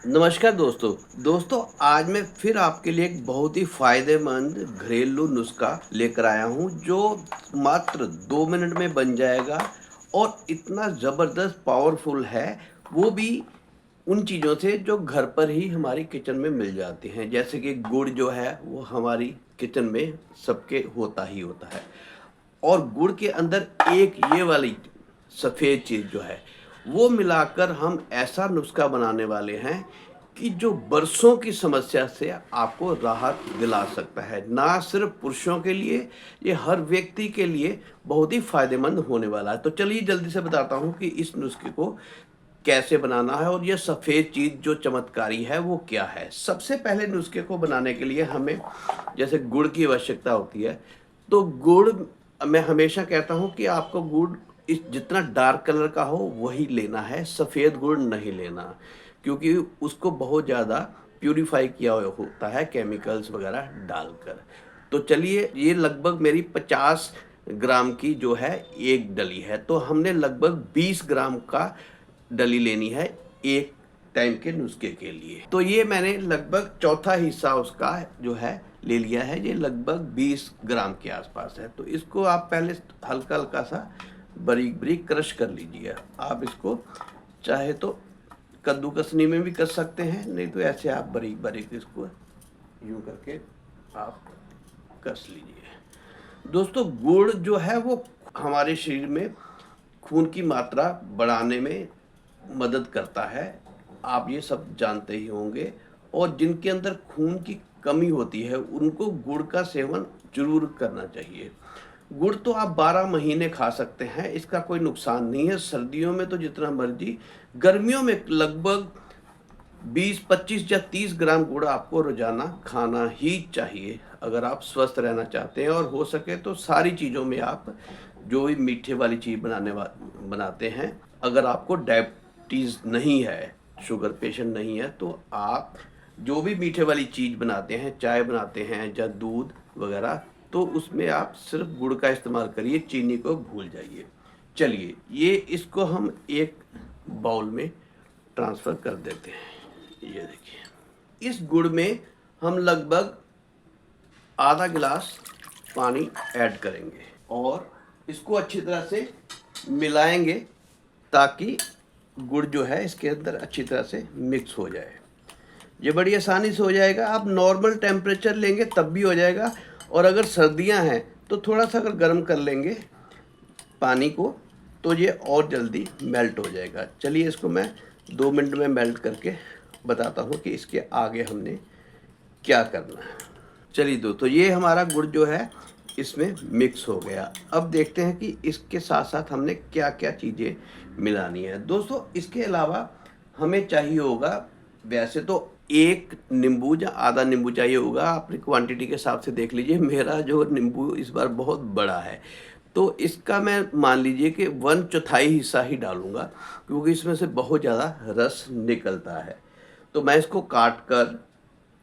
नमस्कार दोस्तों आज मैं फिर आपके लिए एक बहुत ही फ़ायदेमंद घरेलू नुस्ख़ा लेकर आया हूँ जो मात्र 2 मिनट में बन जाएगा और इतना ज़बरदस्त पावरफुल है, वो भी उन चीज़ों से जो घर पर ही हमारी किचन में मिल जाती हैं। जैसे कि गुड़ जो है वो हमारी किचन में सबके होता ही होता है और गुड़ के अंदर एक ये वाली सफ़ेद चीज़ जो है वो मिलाकर हम ऐसा नुस्खा बनाने वाले हैं कि जो बरसों की समस्या से आपको राहत दिला सकता है। ना सिर्फ पुरुषों के लिए, ये हर व्यक्ति के लिए बहुत ही फ़ायदेमंद होने वाला है। तो चलिए जल्दी से बताता हूँ कि इस नुस्खे को कैसे बनाना है और ये सफ़ेद चीज़ जो चमत्कारी है वो क्या है। सबसे पहले नुस्खे को बनाने के लिए हमें जैसे गुड़ की आवश्यकता होती है, तो गुड़ मैं हमेशा कहता हूँ कि आपको गुड़ इस जितना डार्क कलर का हो वही लेना है, सफ़ेद गुड़ नहीं लेना, क्योंकि उसको बहुत ज़्यादा प्यूरीफाई किया हुआ होता है केमिकल्स वगैरह डालकर। तो चलिए ये लगभग मेरी 50 ग्राम की जो है एक डली है, तो हमने लगभग 20 ग्राम का डली लेनी है एक टाइम के नुस्खे के लिए। तो ये मैंने लगभग चौथा हिस्सा उसका जो है ले लिया है, ये लगभग 20 ग्राम के आसपास है। तो इसको आप पहले हल्का हल्का सा बारीक बारीक क्रश कर लीजिए। आप इसको चाहे तो कद्दूकसनी में भी कर सकते हैं, नहीं तो ऐसे आप बारीक बारीक इसको यूं करके आप कस लीजिए। दोस्तों गुड़ जो है वो हमारे शरीर में खून की मात्रा बढ़ाने में मदद करता है, आप ये सब जानते ही होंगे। और जिनके अंदर खून की कमी होती है उनको गुड़ का सेवन जरूर करना चाहिए। गुड़ तो आप 12 महीने खा सकते हैं, इसका कोई नुकसान नहीं है। सर्दियों में तो जितना मर्जी, गर्मियों में लगभग 20-25 या 30 ग्राम गुड़ आपको रोजाना खाना ही चाहिए अगर आप स्वस्थ रहना चाहते हैं। और हो सके तो सारी चीज़ों में आप जो भी मीठे वाली चीज़ बनाते हैं, अगर आपको डायबिटीज़ नहीं है, शुगर पेशेंट नहीं है, तो आप जो भी मीठे वाली चीज़ बनाते हैं, चाय बनाते हैं या दूध वगैरह, तो उसमें आप सिर्फ गुड़ का इस्तेमाल करिए, चीनी को भूल जाइए। चलिए ये इसको हम एक बाउल में ट्रांसफ़र कर देते हैं। ये देखिए इस गुड़ में हम लगभग आधा गिलास पानी ऐड करेंगे और इसको अच्छी तरह से मिलाएंगे ताकि गुड़ जो है इसके अंदर अच्छी तरह से मिक्स हो जाए। ये बड़ी आसानी से हो जाएगा, आप नॉर्मल टेम्परेचर लेंगे तब भी हो जाएगा। और अगर सर्दियां हैं तो थोड़ा सा अगर गर्म कर लेंगे पानी को तो ये और जल्दी मेल्ट हो जाएगा। चलिए इसको मैं 2 मिनट में मेल्ट करके बताता हूँ कि इसके आगे हमने क्या करना है। चलिए दोस्तों ये हमारा गुड़ जो है इसमें मिक्स हो गया। अब देखते हैं कि इसके साथ साथ हमने क्या क्या चीज़ें मिलानी है। दोस्तों इसके अलावा हमें चाहिए होगा, वैसे तो एक नींबू या आधा नींबू चाहिए होगा, अपनी क्वांटिटी के हिसाब से देख लीजिए। मेरा जो नींबू इस बार बहुत बड़ा है, तो इसका मैं मान लीजिए कि 1/4 हिस्सा ही डालूंगा, क्योंकि इसमें से बहुत ज़्यादा रस निकलता है। तो मैं इसको काट कर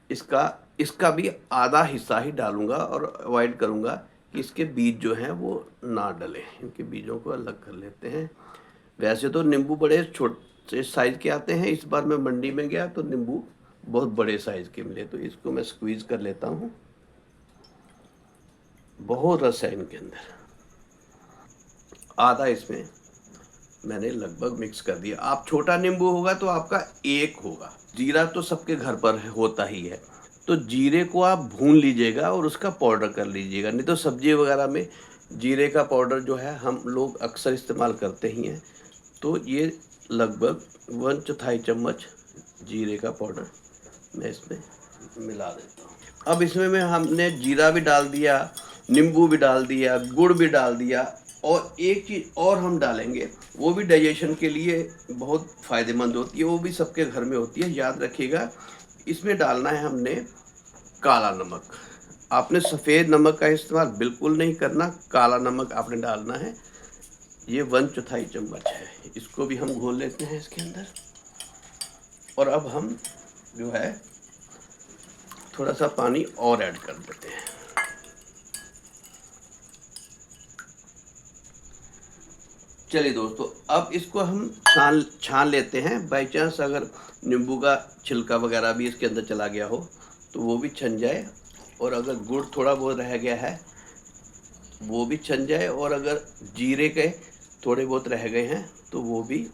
इसका इसका भी आधा हिस्सा ही डालूंगा और अवॉइड करूंगा कि इसके बीज जो हैं वो ना डलें। इनके बीजों को अलग कर लेते हैं। वैसे तो नींबू बड़े छोटे साइज़ के आते हैं, इस बार मैं मंडी में गया तो नींबू बहुत बड़े साइज़ के मिले, तो इसको मैं स्क्वीज़ कर लेता हूँ। बहुत रस है इनके अंदर। आधा इसमें मैंने लगभग मिक्स कर दिया। आप छोटा नींबू होगा तो आपका एक होगा। जीरा तो सबके घर पर होता ही है, तो जीरे को आप भून लीजिएगा और उसका पाउडर कर लीजिएगा। नहीं तो सब्जी वगैरह में जीरे का पाउडर जो है हम लोग अक्सर इस्तेमाल करते ही हैं। तो ये लगभग 1/4 चम्मच जीरे का पाउडर मैं इसमें मिला देता हूँ। अब इसमें में हमने जीरा भी डाल दिया, नींबू भी डाल दिया, गुड़ भी डाल दिया, और एक चीज़ और हम डालेंगे, वो भी डाइजेशन के लिए बहुत फ़ायदेमंद होती है, वो भी सबके घर में होती है, याद रखिएगा। इसमें डालना है हमने काला नमक। आपने सफ़ेद नमक का इस्तेमाल बिल्कुल नहीं करना, काला नमक आपने डालना है। ये 1/4 चम्मच है। इसको भी हम घोल लेते हैं इसके अंदर। और अब हम जो है थोड़ा सा पानी और ऐड कर देते हैं। चलिए दोस्तों, अब इसको हम छान लेते हैं। बाई चांस अगर नींबू का छिलका वगैरह भी इसके अंदर चला गया हो तो वो भी छन जाए, और अगर गुड़ थोड़ा बहुत रह गया है वो भी छन जाए, और अगर जीरे के थोड़े बहुत रह गए हैं तो वो भी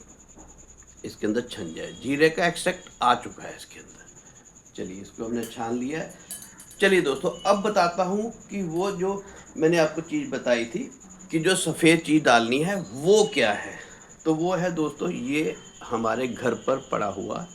इसके अंदर छन जाए। जीरे का एक्सट्रैक्ट आ चुका है इसके अंदर। चलिए, इसको हमने छान लिया है। चलिए दोस्तों, अब बताता हूँ कि वो जो मैंने आपको चीज़ बताई थी कि जो सफ़ेद चीज़ डालनी है वो क्या है। तो वो है दोस्तों, ये हमारे घर पर पड़ा हुआ,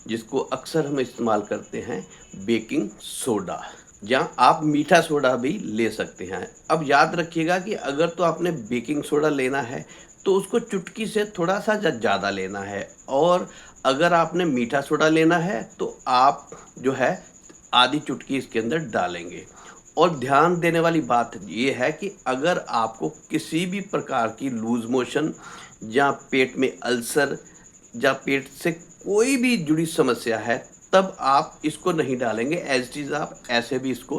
जिसको अक्सर हम इस्तेमाल करते हैं, बेकिंग सोडा, जहाँ आप मीठा सोडा भी ले सकते हैं। अब याद रखिएगा कि अगर तो आपने बेकिंग सोडा लेना है तो उसको चुटकी से थोड़ा सा ज़्यादा लेना है, और अगर आपने मीठा सोडा लेना है तो आप जो है आधी चुटकी इसके अंदर डालेंगे। और ध्यान देने वाली बात ये है कि अगर आपको किसी भी प्रकार की लूज मोशन या पेट में अल्सर या पेट से कोई भी जुड़ी समस्या है, तब आप इसको नहीं डालेंगे। एज चीज़ आप ऐसे भी इसको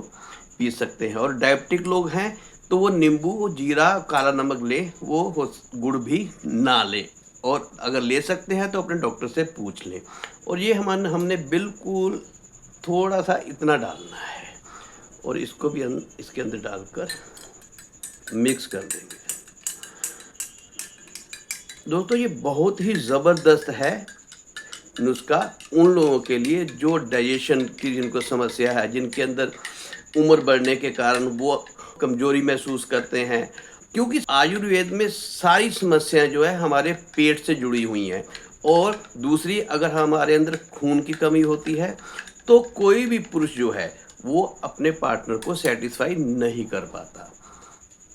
पी सकते हैं। और डायबिटिक लोग हैं तो वो नींबू, जीरा, काला नमक ले, वो गुड़ भी ना ले, और अगर ले सकते हैं तो अपने डॉक्टर से पूछ लें। और ये हमने बिल्कुल थोड़ा सा इतना डालना है, और इसको भी हम इसके अंदर डालकर मिक्स कर देंगे। दोस्तों, ये बहुत ही ज़बरदस्त है नुस्खा उन लोगों के लिए जो डाइजेशन की जिनको समस्या है, जिनके अंदर उम्र बढ़ने के कारण वो कमज़ोरी महसूस करते हैं, क्योंकि आयुर्वेद में सारी समस्याएं जो है हमारे पेट से जुड़ी हुई हैं। और दूसरी, अगर हमारे अंदर खून की कमी होती है तो कोई भी पुरुष जो है वो अपने पार्टनर को सेटिस्फाई नहीं कर पाता।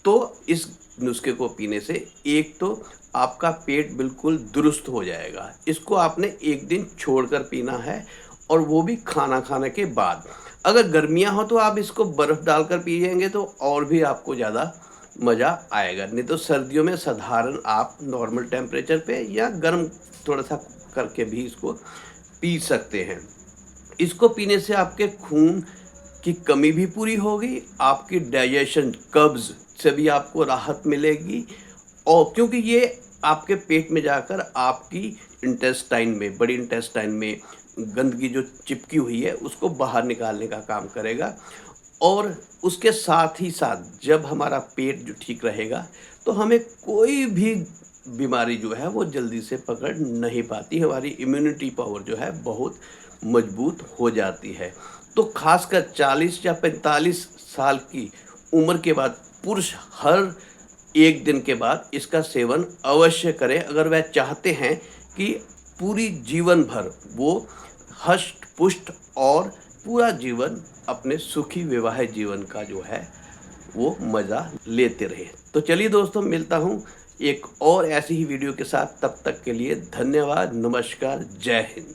तो इस नुस्खे को पीने से एक तो आपका पेट बिल्कुल दुरुस्त हो जाएगा। इसको आपने एक दिन छोड़कर पीना है, और वो भी खाना खाने के बाद। अगर गर्मियां हो तो आप इसको बर्फ़ डालकर पिएंगे तो और भी आपको ज़्यादा मज़ा आएगा। नहीं तो सर्दियों में साधारण आप नॉर्मल टेम्परेचर पे या गर्म थोड़ा सा करके भी इसको पी सकते हैं। इसको पीने से आपके खून की कमी भी पूरी होगी, आपकी डाइजेशन, कब्ज़ से भी आपको राहत मिलेगी, और क्योंकि ये आपके पेट में जाकर आपकी इंटेस्टाइन में, बड़ी इंटेस्टाइन में गंदगी जो चिपकी हुई है उसको बाहर निकालने का काम करेगा। और उसके साथ ही साथ जब हमारा पेट जो ठीक रहेगा तो हमें कोई भी बीमारी जो है वो जल्दी से पकड़ नहीं पाती। हमारी इम्यूनिटी पावर जो है बहुत मजबूत हो जाती है। तो खासकर 40 या 45 साल की उम्र के बाद पुरुष हर एक दिन के बाद इसका सेवन अवश्य करें, अगर वह चाहते हैं कि पूरी जीवन भर वो हष्ट पुष्ट और पूरा जीवन अपने सुखी वैवाहिक जीवन का जो है वो मज़ा लेते रहे। तो चलिए दोस्तों, मिलता हूँ एक और ऐसी ही वीडियो के साथ। तब तक के लिए धन्यवाद, नमस्कार, जय हिंद।